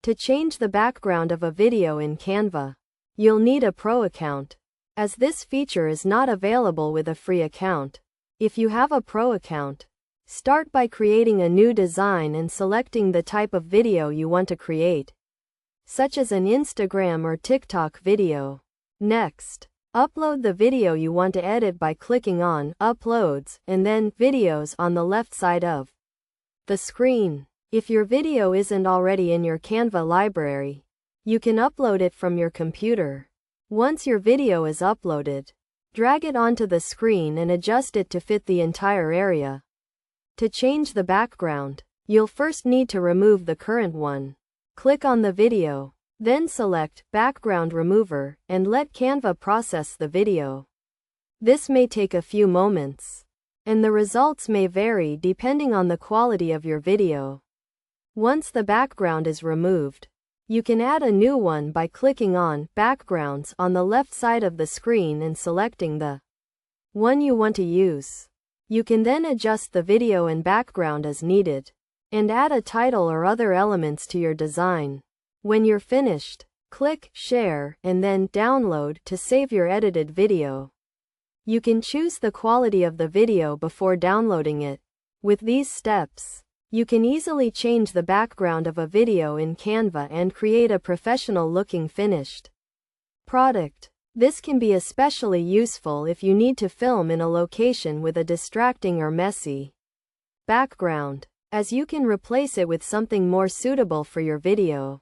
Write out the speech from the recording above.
To change the background of a video in Canva, you'll need a pro account, as this feature is not available with a free account. If you have a pro account, start by creating a new design and selecting the type of video you want to create, such as an Instagram or TikTok video. Next, upload the video you want to edit by clicking on Uploads and then Videos on the left side of the screen. If your video isn't already in your Canva library, you can upload it from your computer. Once your video is uploaded, drag it onto the screen and adjust it to fit the entire area. To change the background, you'll first need to remove the current one. Click on the video, then select Background Remover and let Canva process the video. This may take a few moments, and the results may vary depending on the quality of your video. Once the background is removed, you can add a new one by clicking on Backgrounds on the left side of the screen and selecting the one you want to use. You can then adjust the video and background as needed, and add a title or other elements to your design. When you're finished, click Share and then Download to save your edited video. You can choose the quality of the video before downloading it. With these steps, you can easily change the background of a video in Canva and create a professional-looking finished product. This can be especially useful if you need to film in a location with a distracting or messy background, as you can replace it with something more suitable for your video.